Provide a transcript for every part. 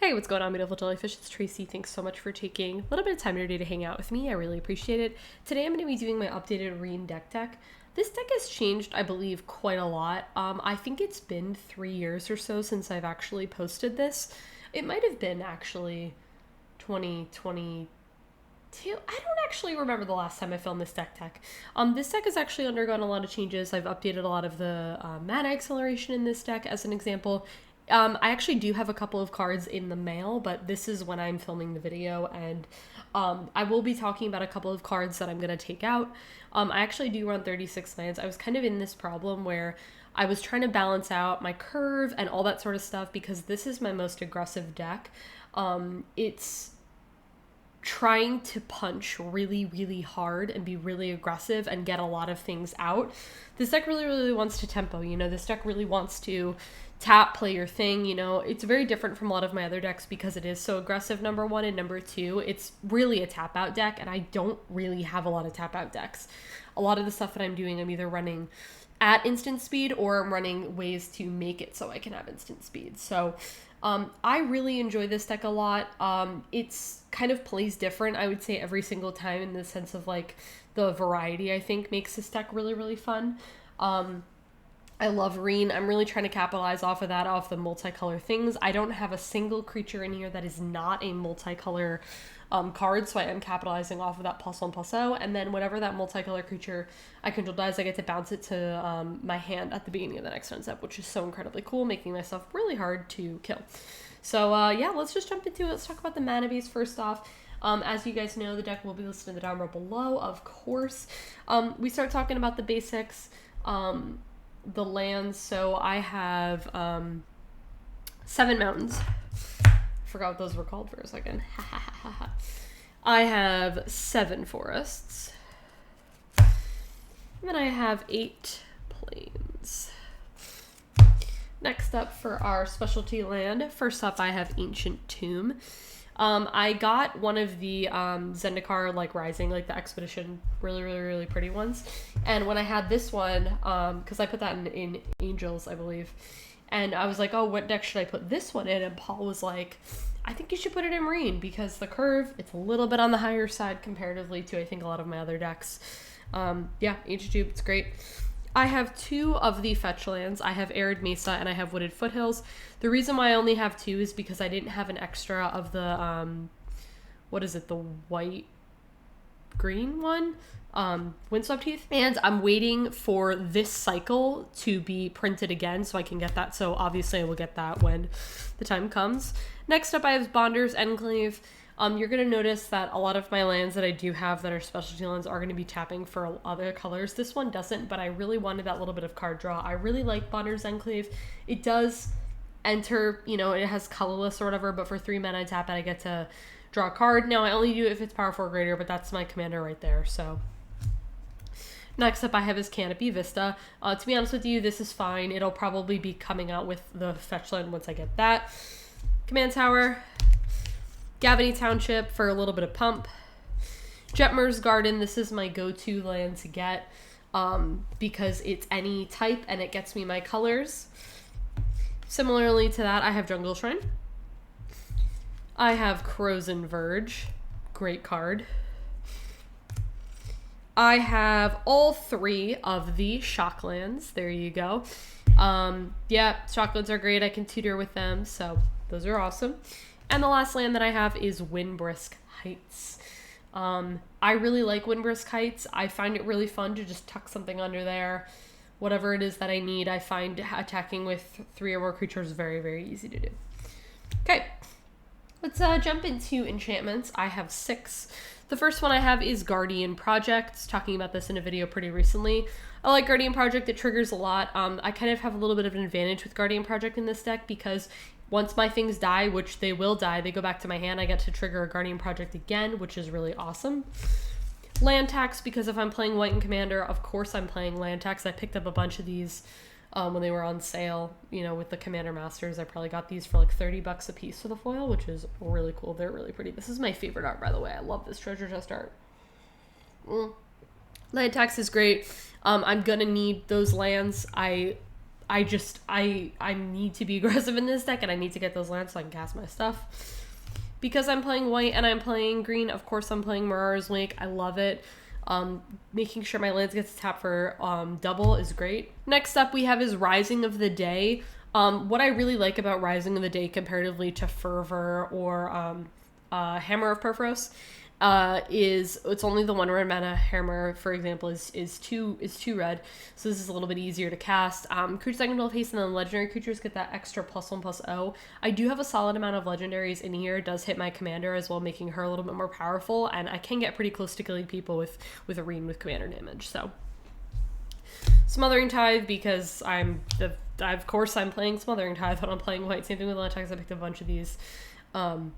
Hey, what's going on, beautiful jellyfish? It's Tracy. Thanks so much for taking a little bit of time today to hang out with me. I really appreciate it. Today I'm going to be doing my updated Rienne deck tech. This deck has changed, I believe, quite a lot. I think it's been 3 years or so since I've actually posted this. It might have been actually 2022. I don't actually remember the last time I filmed this deck tech. This deck has actually undergone a lot of changes. I've updated a lot of the mana acceleration in this deck, as an example. I actually do have a couple of cards in the mail, but this is when I'm filming the video, and I will be talking about a couple of cards that I'm going to take out. I actually do run 36 lands. I was kind of in this problem where I was trying to balance out my curve and all that sort of stuff because this is my most aggressive deck. It's trying to punch really, really hard and be really aggressive and get a lot of things out. This deck really, really wants to tempo, this deck really wants to tap, play your thing, It's very different from a lot of my other decks because it is so aggressive, number one, and number two, it's really a tap out deck, and I don't really have a lot of tap out decks. A lot of the stuff that I'm doing, I'm either running at instant speed or I'm running ways to make it so I can have instant speed. So I really enjoy this deck a lot. It's kind of plays different, I would say, every single time, in the sense of like the variety, I think, makes this deck really, really fun. I love Rienne. I'm really trying to capitalize off of that, off the multicolor things. I don't have a single creature in here that is not a multicolor card, so I am capitalizing off of that +1/+0, and then whatever that multicolor creature I control does, I get to bounce it to my hand at the beginning of the next turn step, which is so incredibly cool, making myself really hard to kill. So yeah, let's just jump into it. Let's talk about the mana base first off. As you guys know, the deck will be listed in the down bar below, of course. We start talking about the basics. The lands, so I have 7 mountains. Forgot what those were called for a second. I have 7 forests. And then I have 8 plains. Next up for our specialty land, first up I have Ancient Tomb. I got one of the Zendikar Rising, the Expedition, really, really, really pretty ones. And when I had this one, because I put that in Angels, I believe, and I was like, oh, what deck should I put this one in? And Paul was like, I think you should put it in Rienne, because the curve, it's a little bit on the higher side comparatively to, I think, a lot of my other decks. Yeah, Ancient Tomb, it's great. I have 2 of the fetch lands. I have Arid Mesa and I have Wooded Foothills. The reason why I only have 2 is because I didn't have an extra of the, what is it, the white-green one? Windswept Heath. And I'm waiting for this cycle to be printed again so I can get that. So obviously I will get that when the time comes. Next up I have Bonder's Enclave. You're going to notice that a lot of my lands that I do have that are specialty lands are going to be tapping for other colors. This one doesn't, but I really wanted that little bit of card draw. I really like Bonder's Enclave. It does enter, it has colorless or whatever, but for 3 mana I tap it, I get to draw a card. Now, I only do it if it's power 4 or greater, but that's my commander right there, so. Next up I have is Canopy Vista. To be honest with you, this is fine. It'll probably be coming out with the fetch land once I get that. Command Tower. Gavany Township for a little bit of pump. Jetmer's Garden, this is my go-to land to get because it's any type and it gets me my colors. Similarly to that, I have Jungle Shrine. I have Crozen Verge, great card. I have all 3 of the Shocklands, there you go. Yeah, Shocklands are great, I can tutor with them, so those are awesome. And the last land that I have is Windbrisk Heights. I really like Windbrisk Heights. I find it really fun to just tuck something under there. Whatever it is that I need, I find attacking with 3 or more creatures very, very easy to do. Okay, let's jump into enchantments. I have 6. The first one I have is Guardian Project. Talking about this in a video pretty recently. I like Guardian Project. It triggers a lot. I kind of have a little bit of an advantage with Guardian Project in this deck because once my things die, which they will die, they go back to my hand, I get to trigger a Guardian Project again, which is really awesome. Land tax, because if I'm playing White and Commander, of course I'm playing land tax. I picked up a bunch of these when they were on sale, with the Commander Masters. I probably got these for like $30 a piece for the foil, which is really cool. They're really pretty. This is my favorite art, by the way. I love this treasure chest art. Land tax is great. I'm gonna need those lands. I I need to be aggressive in this deck, and I need to get those lands so I can cast my stuff. Because I'm playing white and I'm playing green, of course I'm playing Mirror's Wake. I love it. Making sure my lands get to tap for double is great. Next up we have is Rising of the Day. What I really like about Rising of the Day comparatively to Fervor or Hammer of Perforos is it's only the 1 red mana. Hammer, for example, is two red, so this is a little bit easier to cast. Creatures that can build haste, and then legendary creatures get that extra +1/+0. I do have a solid amount of legendaries in here. It does hit my commander as well, making her a little bit more powerful, and I can get pretty close to killing people with Rienne with commander damage. So Smothering Tithe, because of course I'm playing Smothering Tithe when I'm playing white. Same thing with Lentex. I picked a bunch of these.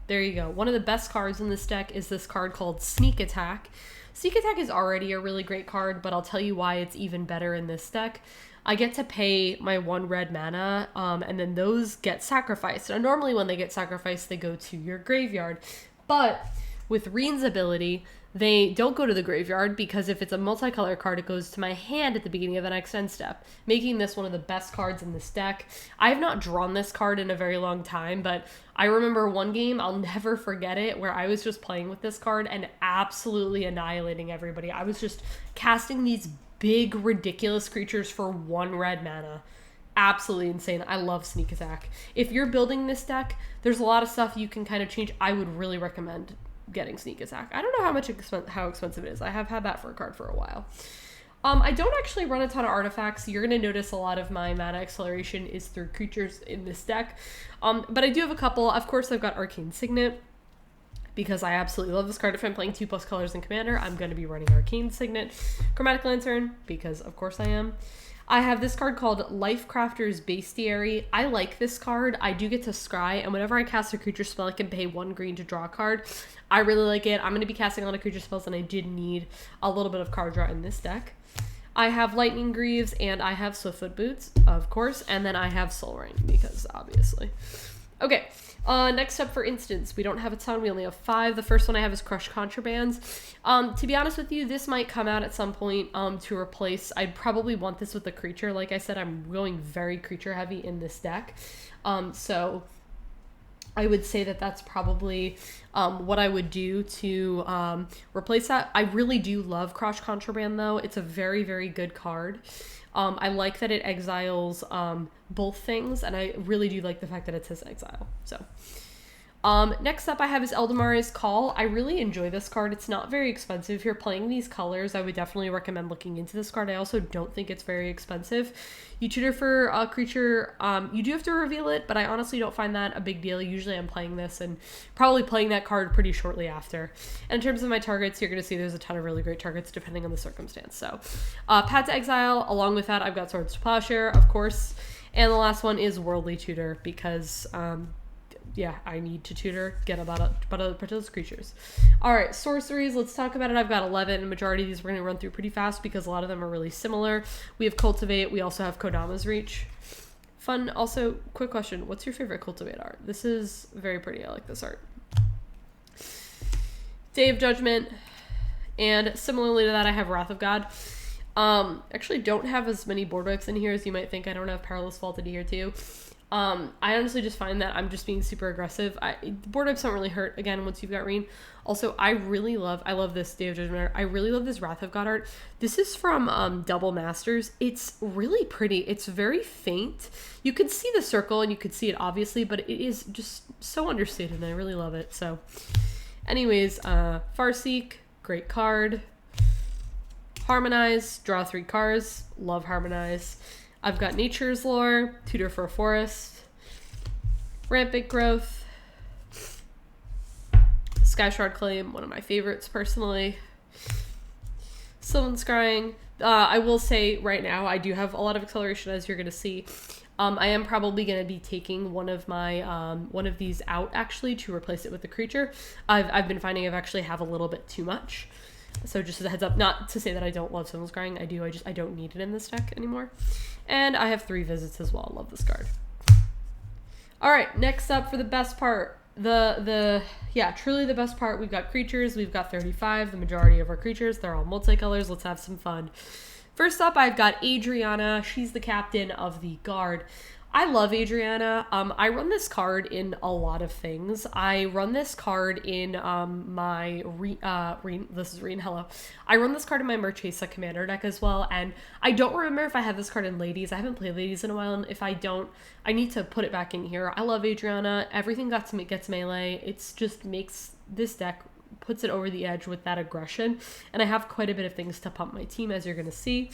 There you go. One of the best cards in this deck is this card called Sneak Attack. Sneak Attack is already a really great card, but I'll tell you why it's even better in this deck. I get to pay my 1 red mana, and then those get sacrificed. Now, normally when they get sacrificed, they go to your graveyard. But with Rienne's ability, they don't go to the graveyard, because if it's a multicolor card, it goes to my hand at the beginning of the next end step, making this one of the best cards in this deck. I have not drawn this card in a very long time, but I remember one game, I'll never forget it, where I was just playing with this card and absolutely annihilating everybody. I was just casting these big, ridiculous creatures for 1 red mana. Absolutely insane. I love Sneak Attack. If you're building this deck, there's a lot of stuff you can kind of change. I would really recommend getting Sneak Attack. I don't know how expensive it is. I have had that for a card for a while. I don't actually run a ton of artifacts. You're going to notice a lot of my mana acceleration is through creatures in this deck. But I do have a couple. Of course, I've got Arcane Signet, because I absolutely love this card. If I'm playing 2+ colors in Commander, I'm going to be running Arcane Signet. Chromatic Lantern, because of course I am. I have this card called Lifecrafter's Bestiary. I like this card. I do get to scry, and whenever I cast a creature spell, I can pay 1 green to draw a card. I really like it. I'm going to be casting a lot of creature spells, and I did need a little bit of card draw in this deck. I have Lightning Greaves, and I have Swiftfoot Boots, of course, and then I have Soul Ring, because obviously. Okay, next up for instance, we don't have a ton, we only have 5. The first one I have is Crush Contrabands. To be honest with you, this might come out at some point to replace, I'd probably want this with a creature. Like I said, I'm going very creature heavy in this deck. So I would say that that's probably what I would do to replace that. I really do love Crush Contraband, though. It's a very, very good card. I like that it exiles both things, and I really do like the fact that it says exile. So next up I have is Eldamare's Call. I really enjoy this card. It's not very expensive. If you're playing these colors, I would definitely recommend looking into this card. I also don't think it's very expensive. You tutor for a creature. You do have to reveal it, but I honestly don't find that a big deal. Usually I'm playing this and probably playing that card pretty shortly after. And in terms of my targets, you're going to see there's a ton of really great targets depending on the circumstance. So Path to Exile. Along with that, I've got Swords to Plowshare, of course. And the last one is Worldly Tutor, because yeah, I need to tutor, get about those creatures. All right, sorceries, let's talk about it. I've got 11, and majority of these we're going to run through pretty fast because a lot of them are really similar. We have Cultivate. We also have Kodama's Reach. Fun. Also, quick question. What's your favorite Cultivate art? This is very pretty. I like this art. Day of Judgment. And similarly to that, I have Wrath of God. Actually don't have as many board wipes in here as you might think. I don't have Perilous Vault in here too. I honestly just find that I'm just being super aggressive. Board wipes don't really hurt, again, once you've got Rienne. Also, I love this Day of Judgment art. I really love this Wrath of God art. This is from Double Masters. It's really pretty. It's very faint. You can see the circle and you can see it obviously, but it is just so understated and I really love it. So anyways, Farseek, great card. Harmonize, draw 3 cards. Love Harmonize. I've got Nature's Lore, Tutor for a Forest, Rampant Growth, Skyshard Claim, one of my favorites personally, Sylvan Scrying. I will say right now I do have a lot of acceleration, as you're going to see. I am probably going to be taking one of my one of these out actually to replace it with a creature. I've been finding I've actually have a little bit too much. So just as a heads up, not to say that I don't love Sylvan Scrying. I do. I don't need it in this deck anymore. And I have 3 visits as well. Love this card. All right, next up for the best part. Yeah, truly the best part. We've got creatures. We've got 35. The majority of our creatures, they're all multicolors. Let's have some fun. First up, I've got Adriana. She's the captain of the guard. I love Adriana. I run this card in a lot of things. I run this card in my this is Rienne, hello. I run this card in my Marchesa commander deck as well, and I don't remember if I have this card in ladies. I haven't played ladies in a while, and if I don't, I need to put it back in here. I love Adriana. Everything gets melee. It's just makes this deck, puts it over the edge with that aggression, and I have quite a bit of things to pump my team, as you're gonna see.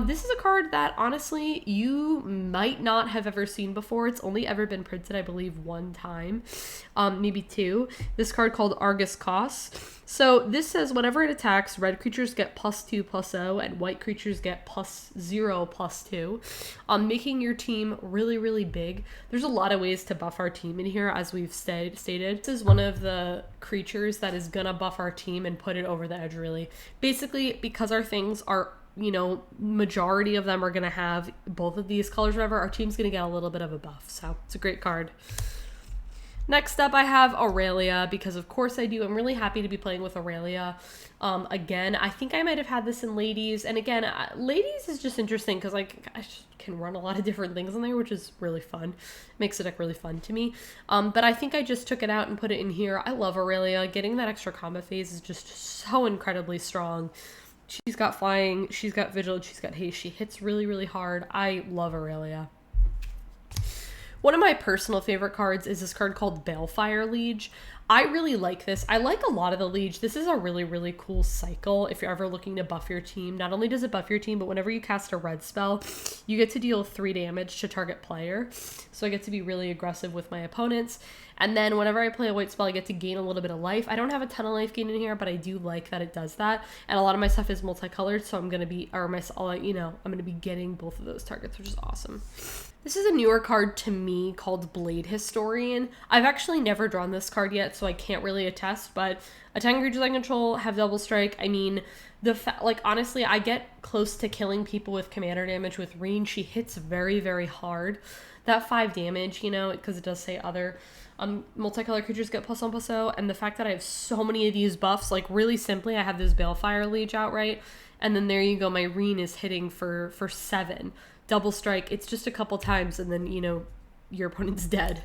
This is a card that honestly you might not have ever seen before. It's only ever been printed, I believe, one time, maybe two. This card called Argus Cost. So this says whenever it attacks, red creatures get +2/+0 and white creatures get +0/+2, making your team really, really big. There's a lot of ways to buff our team in here, as we've stated. This is one of the creatures that is gonna buff our team and put it over the edge, really. Basically, because our things are, you know, majority of them are going to have both of these colors, whatever, our team's going to get a little bit of a buff. So it's a great card. Next up, I have Aurelia, because of course I do. I'm really happy to be playing with Aurelia. Again, I think I might have had this in ladies. And again, ladies is just interesting because I can run a lot of different things in there, which is really fun. Makes the deck really fun to me. But I think I just took it out and put it in here. I love Aurelia. Getting that extra combat phase is just so incredibly strong. She's got flying, she's got vigilance, she's got haste. She hits really, really hard. I love Aurelia. One of my personal favorite cards is this card called Balefire Liege. I really like this. I like a lot of the Liege. This is a really, really cool cycle if you're ever looking to buff your team. Not only does it buff your team, but whenever you cast a red spell, you get to deal 3 damage to target player. So I get to be really aggressive with my opponents. And then whenever I play a white spell, I get to gain a little bit of life. I don't have a ton of life gain in here, but I do like that it does that. And a lot of my stuff is multicolored, so I'm going to be, I'm going to be getting both of those targets, which is awesome. This is a newer card to me called Blade Historian. I've actually never drawn this card yet, so I can't really attest, but attacking creatures I control have double strike. I mean, honestly, I get close to killing people with commander damage with Rienne. She hits very, very hard. That 5 damage, you know, because it does say other multicolored creatures get +1/+0, and the fact that I have so many of these buffs, like really simply, I have this Balefire Liege outright, and then there you go, my Rienne is hitting for 7. Double strike, it's just a couple times, and then, you know, your opponent's dead.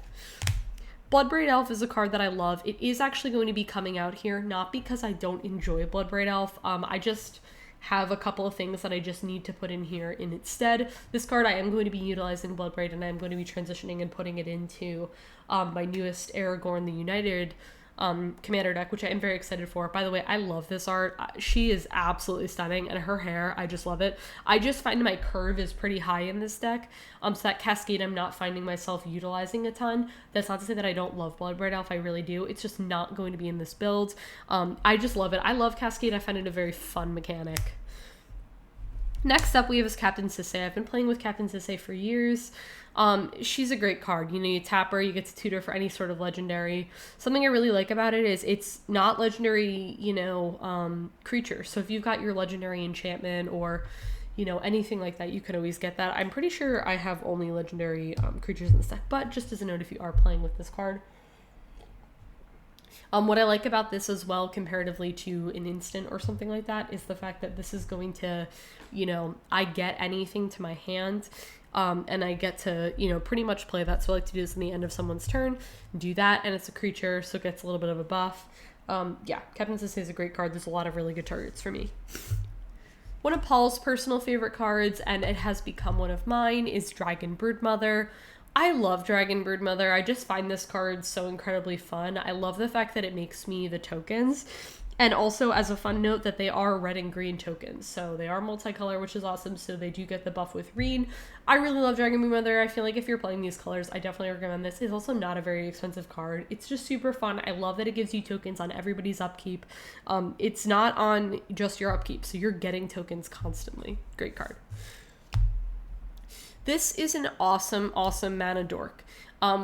Bloodbraid Elf is a card that I love. It is actually going to be coming out here, not because I don't enjoy Bloodbraid Elf. I just have a couple of things that I just need to put in here in its stead. This card, I am going to be utilizing Bloodbraid, and I'm going to be transitioning and putting it into my newest Aragorn the United commander deck, which I am very excited for. By the way, I love this art. She is absolutely stunning, and her hair, I just love it. I just find my curve is pretty high in this deck, so that Cascade I'm not finding myself utilizing a ton. That's not to say that I don't love Bloodbraid Elf, I really do. It's just not going to be in this build. I just love it. I love Cascade. I find it a very fun mechanic. Next up, we have is Captain Sisay. I've been playing with Captain Sisay for years. She's a great card. You know, you tap her, you get to tutor for any sort of legendary. Something I really like about it is it's not legendary, you know, creature. So if you've got your legendary enchantment or, you know, anything like that, you can always get that. I'm pretty sure I have only legendary creatures in this deck, but just as a note, if you are playing with this card. What I like about this as well, comparatively to an instant or something like that, is the fact that this is going to, you know, I get anything to my hand, and I get to, you know, pretty much play that. So I like to do this in the end of someone's turn, do that, and it's a creature, so it gets a little bit of a buff. Yeah, Captain Sisay is a great card. There's a lot of really good targets for me. One of Paul's personal favorite cards, and it has become one of mine, is Dragon Broodmother. I love Dragon Broodmother. I just find this card so incredibly fun. I love the fact that it makes me the tokens. And also, as a fun note, that they are red and green tokens. So they are multicolor, which is awesome. So they do get the buff with Rienne. I really love Dragon Broodmother. I feel like if you're playing these colors, I definitely recommend this. It's also not a very expensive card. It's just super fun. I love that it gives you tokens on everybody's upkeep. It's not on just your upkeep. So you're getting tokens constantly. Great card. This is an awesome, awesome mana dork.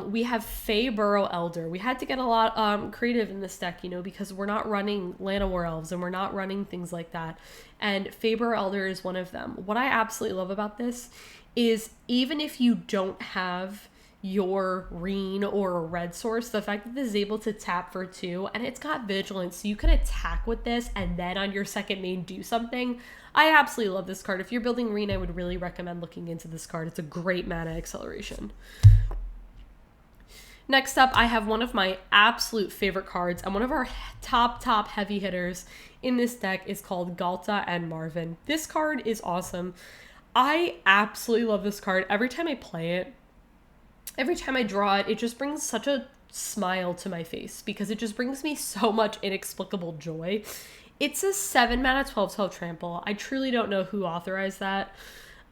We have Fey Burrow Elder. We had to get a lot creative in this deck, you know, because we're not running Llanowar Elves and we're not running things like that. And Fey Burrow Elder is one of them. What I absolutely love about this is even if you don't have your Rienne or a red source, the fact that this is able to tap for 2 and it's got vigilance, so you can attack with this and then on your second main do something. I absolutely love this card. If you're building Rienne, I would really recommend looking into this card. It's a great mana acceleration. Next up, I have one of my absolute favorite cards, and one of our top heavy hitters in this deck is called Galta and Marvin. This card is awesome. I absolutely love this card. Every time I play it, every time I draw it, it just brings such a smile to my face because it just brings me so much inexplicable joy. It's a 7 mana 12/12 trample. I truly don't know who authorized that.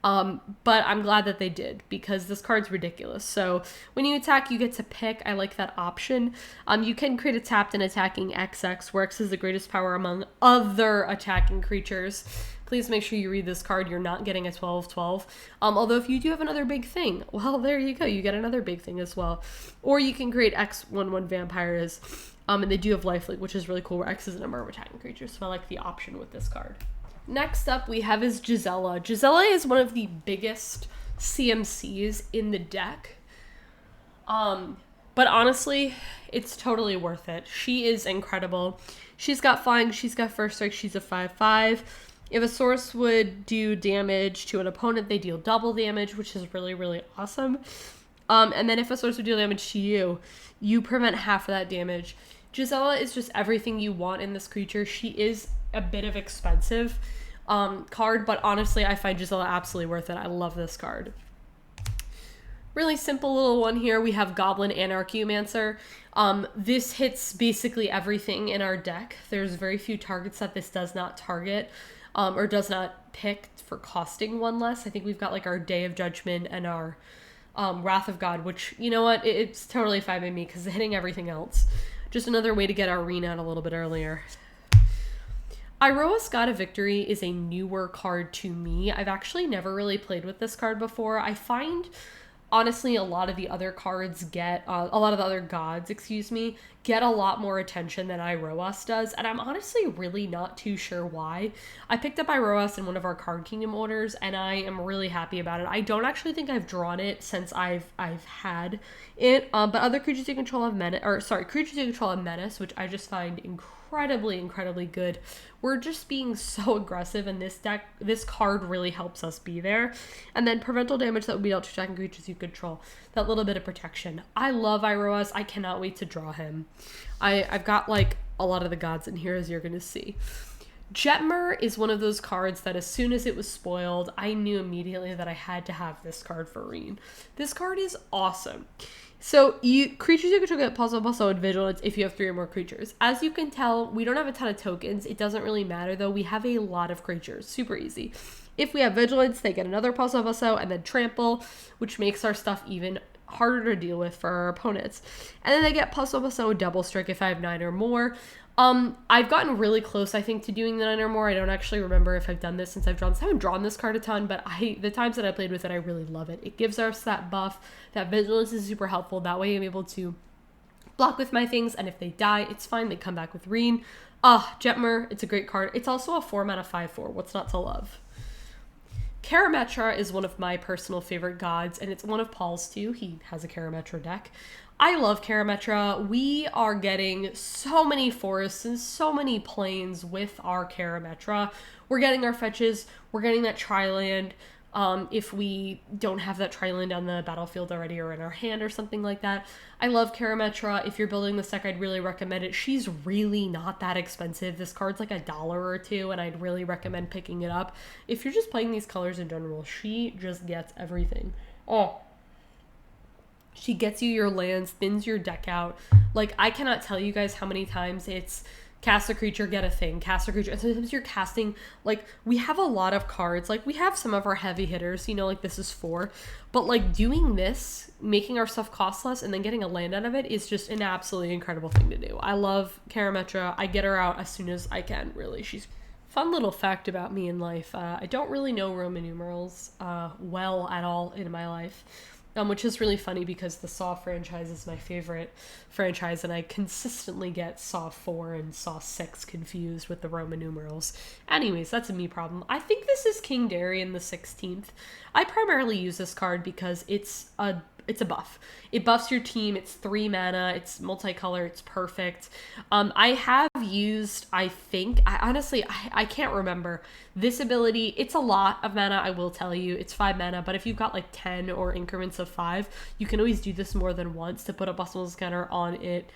But I'm glad that they did because this card's ridiculous. So when you attack, you get to pick. I like that option. You can create a tapped and attacking XX, where X is the greatest power among other attacking creatures. Please make sure you read this card. You're not getting a 12/12. Although if you do have another big thing, well, there you go. You get another big thing as well. Or you can create X/1/1 vampires. And they do have lifelink, which is really cool, where X is a number of attacking creatures. So I like the option with this card. Next up, we have is Gisela. Gisela is one of the biggest CMCs in the deck. But honestly, it's totally worth it. She is incredible. She's got flying, she's got first strike, she's a 5/5. If a source would do damage to an opponent, they deal double damage, which is really, really awesome. And then if a source would deal damage to you, you prevent half of that damage. Gisela is just everything you want in this creature. She is a bit of expensive card, but honestly, I find Gisela absolutely worth it. I love this card. Really simple little one here. We have Goblin Anarchomancer. This hits basically everything in our deck. There's very few targets that this does not target or does not pick for costing 1 less. I think we've got like our Day of Judgment and our Wrath of God, which, you know what, it's totally fine by me because it's hitting everything else. Just another way to get our Rienne out a little bit earlier. Iroa's God of Victory is a newer card to me. I've actually never really played with this card before. I find, honestly, a lot of the other cards get, a lot of the other gods, get a lot more attention than Iroas does, and I'm honestly really not too sure why. I picked up Iroas in one of our Card Kingdom orders, and I am really happy about it. I don't actually think I've drawn it since I've had it, but other creatures you control have creatures you control have Menace, which I just find incredibly good. We're just being so aggressive in this deck. This card really helps us be there. And then prevent damage that would be dealt to attacking creatures you control. That little bit of protection. I love Iroas. I cannot wait to draw him. I've got like a lot of the gods in here, as you're gonna see. Jetmer is one of those cards that as soon as it was spoiled, I knew immediately that I had to have this card for Rienne. This card is awesome. So creatures you control get +1/+0 and vigilance if you have 3 or more creatures. As you can tell, we don't have a ton of tokens. It doesn't really matter though. We have a lot of creatures. Super easy. If we have vigilance, they get another +1/+0 and then trample, which makes our stuff even harder to deal with for our opponents. And then they get +1/+0 double strike if I have 9 or more. I've gotten really close, I think, to doing the 9 or more. I don't actually remember if I've done this since I've drawn this. I haven't drawn this card a ton, but the times that I played with it, I really love it. It gives us that buff. That vigilance is super helpful. That way I'm able to block with my things, and if they die, it's fine. They come back with Rienne. Jetmer, it's a great card. It's also a 4 mana 5/4. What's not to love? Karametra is one of my personal favorite gods, and it's one of Paul's too. He has a Karametra deck. I love Karametra. We are getting so many forests and so many plains with our Karametra. We're getting our fetches. We're getting that tri-land. If we don't have that tri-land on the battlefield already or in our hand or something like that. I love Karametra. If you're building this deck, I'd really recommend it. She's really not that expensive. This card's like $1 or $2, and I'd really recommend picking it up. If you're just playing these colors in general, she just gets everything. She gets you your lands, thins your deck out. Like, I cannot tell you guys how many times it's cast a creature, get a thing, cast a creature. And sometimes you're casting, like, we have a lot of cards. Like, we have some of our heavy hitters, like this is 4. But, like, doing this, making our stuff cost less, and then getting a land out of it is just an absolutely incredible thing to do. I love Karametra. I get her out as soon as I can, really. She's fun little fact about me in life. I don't really know Roman numerals well at all in my life. Which is really funny because the Saw franchise is my favorite franchise, and I consistently get Saw 4 and Saw 6 confused with the Roman numerals. Anyways, that's a me problem. I think this is King Darien the 16th. I primarily use this card because it's a it's a buff. It buffs your team. It's 3 mana. It's multicolor. It's perfect. I have used, I honestly, I can't remember this ability. It's a lot of mana, I will tell you. It's 5 mana, but if you've got like 10 or increments of 5, you can always do this more than once to put a Bustle Scanner on it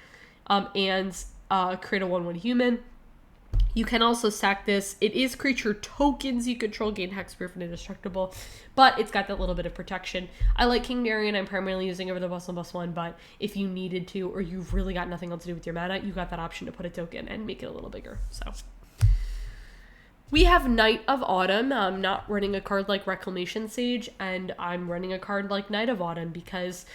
and create a 1/1 human. You can also sack this. It is creature tokens you control, gain hexproof and indestructible, but it's got that little bit of protection. I like King Darian. I'm primarily using over the Bustle +1, but if you needed to, or you've really got nothing else to do with your mana, you got that option to put a token and make it a little bigger. So we have Knight of Autumn. I'm not running a card like Reclamation Sage, and I'm running a card like Knight of Autumn because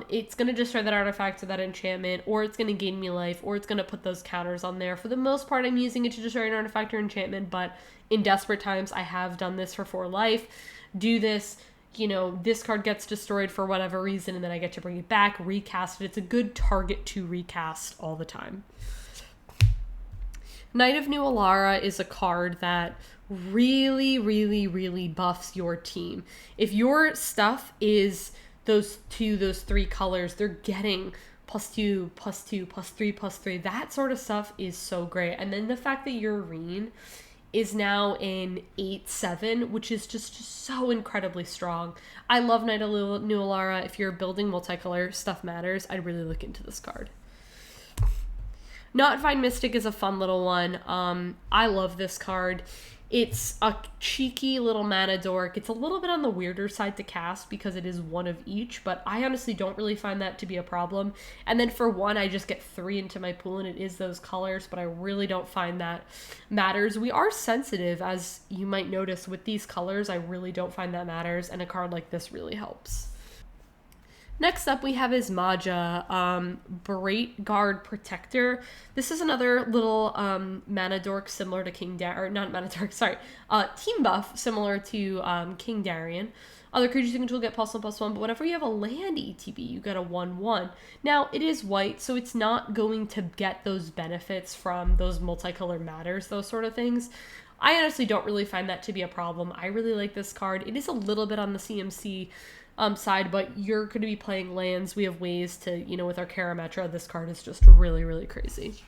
it's going to destroy that artifact or that enchantment, or it's going to gain me life, or it's going to put those counters on there. For the most part, I'm using it to destroy an artifact or enchantment, but in desperate times, I have done this for 4 life. Do this, you know, this card gets destroyed for whatever reason, and then I get to bring it back, recast it. It's a good target to recast all the time. Knight of New Alara is a card that really, really, really buffs your team. If your stuff is those 3 colors, they're getting +2, +2, +3, +3. That sort of stuff is so great. And then the fact that your Rienne is now in 8/7, which is just so incredibly strong. I love Knight of New Alara. If you're building multicolor, stuff matters. I'd really look into this card. Not Fine Mystic is a fun little one. I love this card. It's a cheeky little mana dork. It's a little bit on the weirder side to cast because it is 1 of each, but I honestly don't really find that to be a problem. And then for 1, I just get 3 into my pool, and it is those colors, but I really don't find that matters. We are sensitive, as you might notice, with these colors. I really don't find that matters, and a card like this really helps. Next up, we have Ismaja, Berate Guard Protector. This is another little mana dork similar to King Darian, or not mana dork, sorry, team buff similar to King Darian. Other creatures you control get +1/+1, but whenever you have a land ETB, you get a 1/1. Now, it is white, so it's not going to get those benefits from those multicolored matters, those sort of things. I honestly don't really find that to be a problem. I really like this card. It is a little bit on the CMC side, but you're going to be playing lands. We have ways to, you know, with our Karametra, this card is just really, really crazy.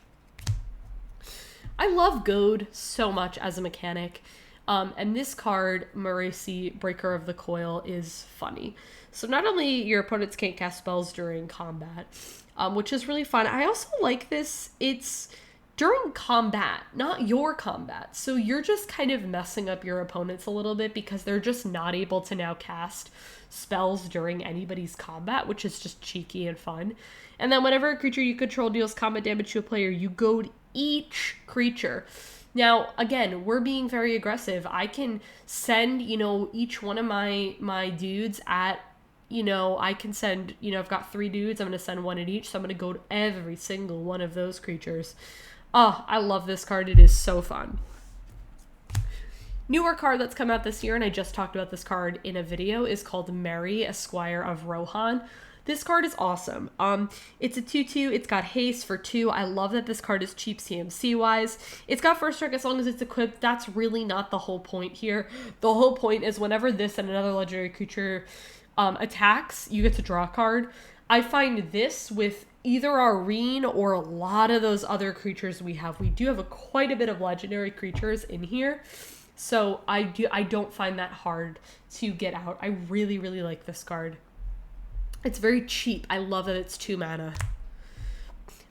I love Goad so much as a mechanic, and this card, Marisi, Breaker of the Coil, is funny. So not only your opponents can't cast spells during combat, which is really fun. I also like this. It's during combat, not your combat. So you're just kind of messing up your opponents a little bit because they're just not able to now cast spells during anybody's combat, which is just cheeky and fun. And then whenever a creature you control deals combat damage to a player, you goad each creature. Now, again, we're being very aggressive. I can send, you know, each one of my dudes at, you know, I can send, you know, I've got 3 dudes. I'm going to send 1 at each. So I'm going to goad every single one of those creatures. Oh, I love this card. It is so fun. Newer card that's come out this year, and I just talked about this card in a video, is called Mary, Esquire of Rohan. This card is awesome. It's a 2/2. It's got haste for 2. I love that this card is cheap CMC-wise. It's got first strike as long as it's equipped. That's really not the whole point here. The whole point is whenever this and another legendary creature attacks, you get to draw a card. I find this with either our Rienne or a lot of those other creatures we have. We do have quite a bit of legendary creatures in here. So I don't find that hard to get out. I really, really like this card. It's very cheap. I love that it's 2 mana.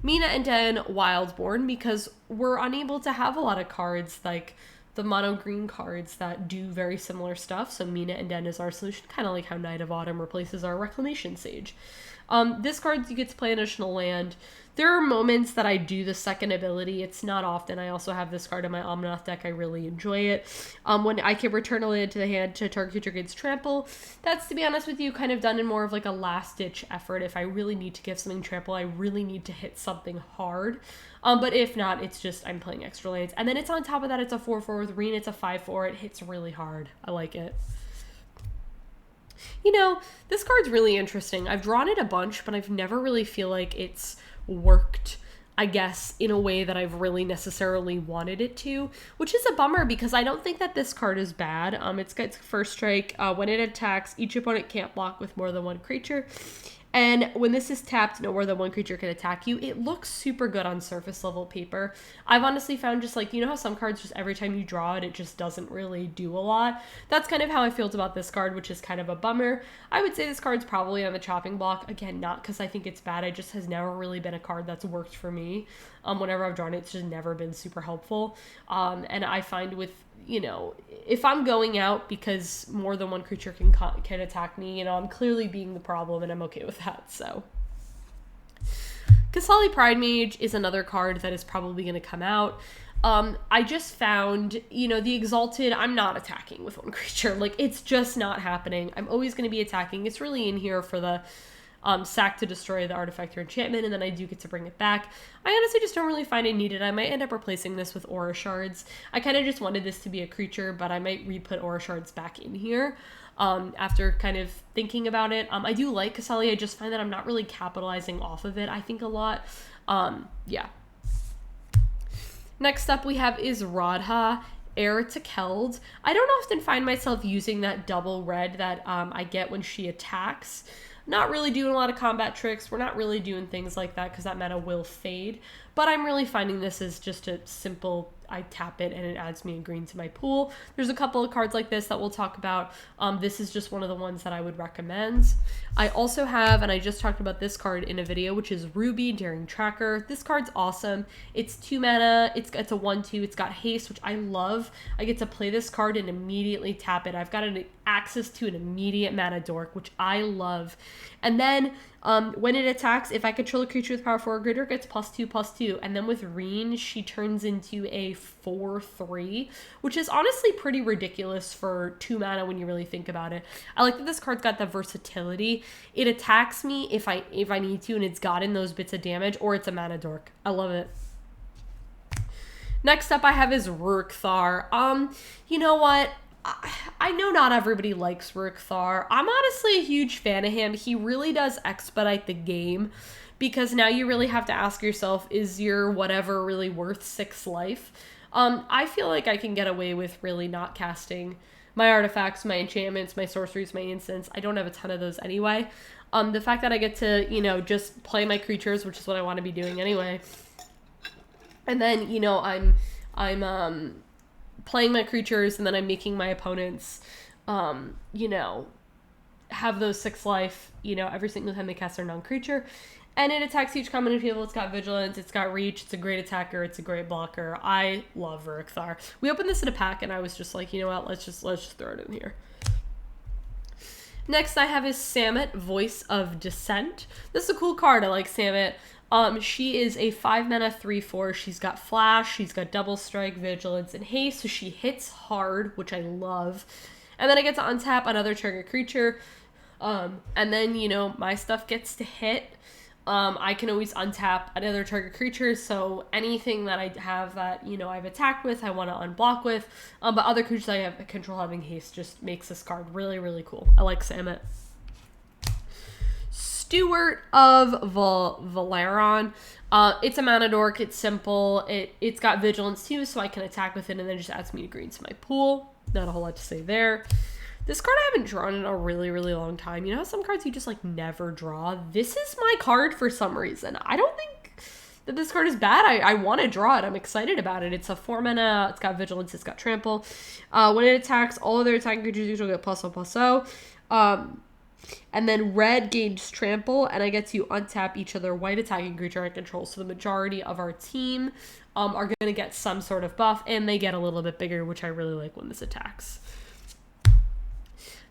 Mina and Den Wildborn, because we're unable to have a lot of cards like the mono green cards that do very similar stuff. So Mina and Den is our solution, kind of like how Knight of Autumn replaces our Reclamation Sage. This card, you get to play an additional land. There are moments that I do the second ability. It's not often. I also have this card in my Omnath deck. I really enjoy it. When I can return a land to the hand to target creature gains trample, that's, to be honest with you, kind of done in more of like a last-ditch effort. If I really need to give something trample, I really need to hit something hard. But if not, it's just I'm playing extra lands. And then it's on top of that, it's a 4/4 with Rienne. It's a 5/4. It hits really hard. I like it. You know, this card's really interesting. I've drawn it a bunch, but I've never really feel like it's worked I guess, in a way that I've really necessarily wanted it to, which is a bummer because I don't think that this card is bad. It's got first strike. When it attacks, each opponent can't block with more than one creature. And when this is tapped, no more than one creature can attack you. It looks super good on surface level paper. I've honestly found just like, you know how some cards just every time you draw it, it just doesn't really do a lot? That's kind of how I feel about this card, which is kind of a bummer. I would say this card's probably on the chopping block. Again, not because I think it's bad. It just has never really been a card that's worked for me. Whenever I've drawn it, it's just never been super helpful. And I find with, you know, if I'm going out because more than one creature can attack me, you know, I'm clearly being the problem and I'm okay with that, so. Qasali Pridemage is another card that is probably going to come out. I just found, you know, the Exalted, I'm not attacking with one creature. Like, it's just not happening. I'm always going to be attacking. It's really in here for the sack to destroy the artifact or enchantment, and then I do get to bring it back. I honestly just don't really find it needed. I might end up replacing this with Aura Shards. I kind of just wanted this to be a creature, but I might re-put Aura Shards back in here after kind of thinking about it. I do like Qasali. I just find that I'm not really capitalizing off of it, I think, a lot. Yeah. Next up we have is Radha, Heir to Keld. I don't often find myself using that double red that I get when she attacks. Not really doing a lot of combat tricks. We're not really doing things like that because that mana will fade. But I'm really finding this as just a simple, I tap it and it adds me a green to my pool. There's a couple of cards like this that we'll talk about. This is just one of the ones that I would recommend. I also have, and I just talked about this card in a video, which is Ruby, Daring Tracker. This card's awesome. It's 2 mana. It's a 1/2. It's got haste, which I love. I get to play this card and immediately tap it. I've got access to an immediate mana dork, which I love. And then when it attacks, if I control a creature with power 4 or greater, it gets +2/+2. And then with Rienne, she turns into a 4/3, which is honestly pretty ridiculous for 2 mana when you really think about it. I like that this card's got the versatility. It attacks me if I need to, and it's gotten those bits of damage, or it's a mana dork. I love it. Next up I have is Rurikthar. You know what? I know not everybody likes Rurikthar. I'm honestly a huge fan of him. He really does expedite the game because now you really have to ask yourself, is your whatever really worth 6 life? I feel like I can get away with really not casting my artifacts, my enchantments, my sorceries, my instants. I don't have a ton of those anyway. The fact that I get to, you know, just play my creatures, which is what I want to be doing anyway. And then, you know, I'm playing my creatures, and then I'm making my opponents, you know, have those 6 life, you know, every single time they cast their non-creature. And it attacks each common and field. It's got vigilance, it's got reach, it's a great attacker, it's a great blocker. I love Rurikthar. We opened this in a pack, and I was just like, you know what, let's just throw it in here. Next I have is Samut, Voice of Dissent. This is a cool card. I like Samut. She is a 5 mana 3/4. She's got flash, she's got double strike, vigilance, and haste, so she hits hard, which I love. And then I get to untap another target creature. And then, you know, my stuff gets to hit. I can always untap another target creature, so anything that I have that, you know, I've attacked with, I want to unblock with. But other creatures I have control having haste just makes this card really, really cool. I like Samut. Steward of Valeron. It's a mana dork. It's simple. It's got vigilance too, so I can attack with it, and then it just adds me to green to my pool. Not a whole lot to say there. This card I haven't drawn in a really, really long time. You know how some cards you just like never draw? This is my card for some reason. I don't think that this card is bad. I want to draw it. I'm excited about it. It's a 4 mana. It's got vigilance. It's got trample. When it attacks, all other attacking creatures usually get +1/+0. And then red gains trample, and I get to untap each other white attacking creature I control. So the majority of our team are going to get some sort of buff, and they get a little bit bigger, which I really like when this attacks.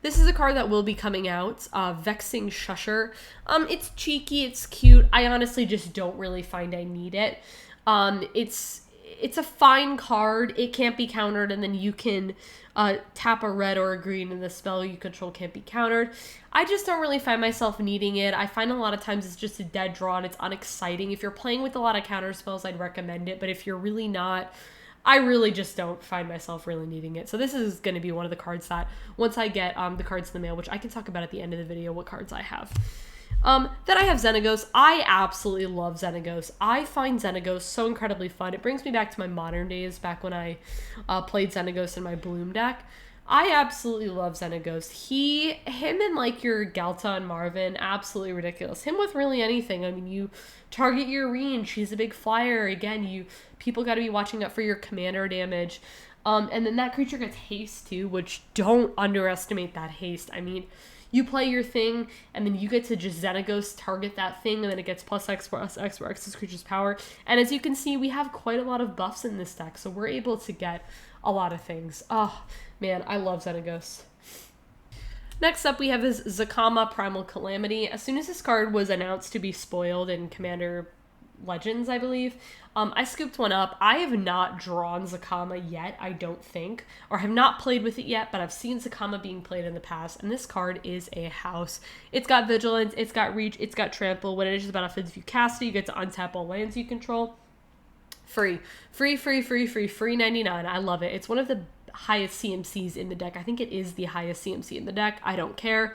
This is a card that will be coming out, Vexing Shusher. It's cheeky, it's cute. I honestly just don't really find I need it. It's a fine card. It can't be countered, and then you can tap a red or a green, and the spell you control can't be countered. I just don't really find myself needing it. I find a lot of times it's just a dead draw, and it's unexciting. If you're playing with a lot of counter spells, I'd recommend it, but if you're really not, I really just don't find myself really needing it. So this is going to be one of the cards that, once I get the cards in the mail, which I can talk about at the end of the video, what cards I have. Then I have Xenagos. I absolutely love Xenagos. I find Xenagos so incredibly fun. It brings me back to my modern days, back when I played Xenagos in my Bloom deck. I absolutely love Xenagos. Him and like your Galta and Marvin, absolutely ridiculous. Him with really anything. I mean, you target your Rienne, she's a big flyer. Again, people got to be watching out for your commander damage. And then that creature gets haste too, which don't underestimate that haste. I mean, you play your thing, and then you get to just Xenagos target that thing, and then it gets +X for this creature's power. And as you can see, we have quite a lot of buffs in this deck, so we're able to get a lot of things. Oh, man, I love Xenagos. Next up, we have this Zakama Primal Calamity. As soon as this card was announced to be spoiled in Commander Legends, I believe, I scooped one up. I have not drawn Zakama yet, I don't think, or have not played with it yet, but I've seen Zakama being played in the past, and this card is a house. It's got Vigilance, it's got Reach, it's got Trample. When it enters the battlefield, if you cast it, you get to untap all lands you control. Free 99. I love it. It's one of the highest CMCs in the deck. I think it is the highest CMC in the deck. I don't care.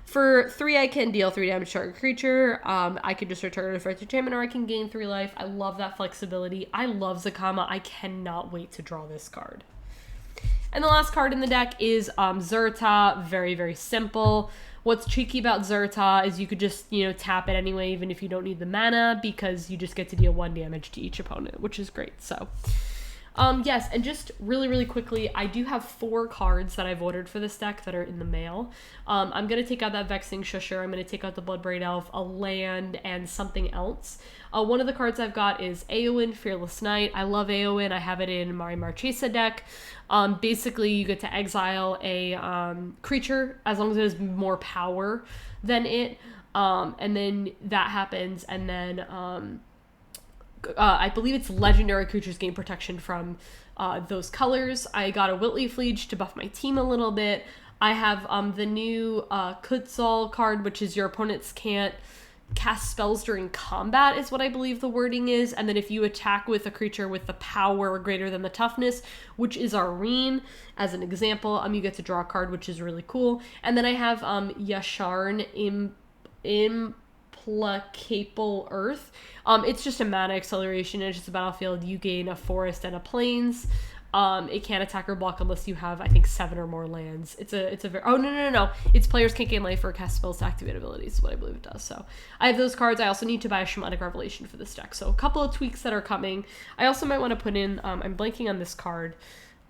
For 3, I can deal 3 damage to target creature. I can just return a threat to enchantment, or I can gain 3 life. I love that flexibility. I love Zakama. I cannot wait to draw this card. And the last card in the deck is Zerta. Very, very simple. What's cheeky about Zerta is you could just, tap it anyway, even if you don't need the mana, because you just get to deal 1 damage to each opponent, which is great. So, yes, and just really, really quickly, I do have 4 cards that I've ordered for this deck that are in the mail. I'm going to take out that Vexing Shusher, I'm going to take out the Bloodbraid Elf, a land, and something else. One of the cards I've got is Eowyn, Fearless Knight. I love Eowyn. I have it in my Marchesa deck. Basically, you get to exile a creature as long as it has more power than it. And then that happens, and then I believe it's legendary creatures gain protection from those colors. I got a Whitleaf Liege to buff my team a little bit. I have the new Kutzal card, which is your opponents can't cast spells during combat, is what I believe the wording is. And then if you attack with a creature with the power greater than the toughness, which is our Rienne, as an example, you get to draw a card, which is really cool. And then I have Yasharn Implacable Earth. It's just a mana acceleration. It's just a battlefield. You gain a forest and a plains. It can't attack or block unless you have, I think, 7 or more lands. It's a very, oh, no. It's players can't gain life or cast spells to activate abilities is what I believe it does. So I have those cards. I also need to buy a Shamanic Revelation for this deck. So a couple of tweaks that are coming. I also might want to put in, I'm blanking on this card.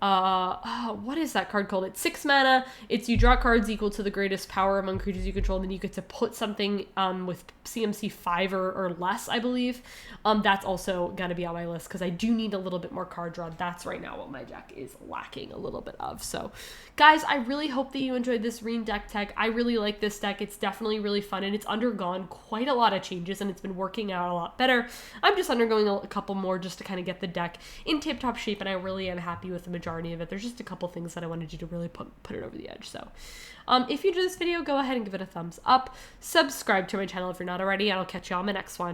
What is that card called? It's 6 mana. It's you draw cards equal to the greatest power among creatures you control, and then you get to put something with CMC 5 or less, I believe. That's also gonna be on my list because I do need a little bit more card draw. That's right now what my deck is lacking a little bit of. So guys, I really hope that you enjoyed this Rienne deck tech. I really like this deck. It's definitely really fun, and it's undergone quite a lot of changes, and it's been working out a lot better. I'm just undergoing a couple more just to kind of get the deck in tip-top shape, and I really am happy with the majority of it. There's just a couple things that I wanted you to really put it over the edge. So if you enjoyed this video, go ahead and give it a thumbs up. Subscribe to my channel if you're not already, and I'll catch you on my next one.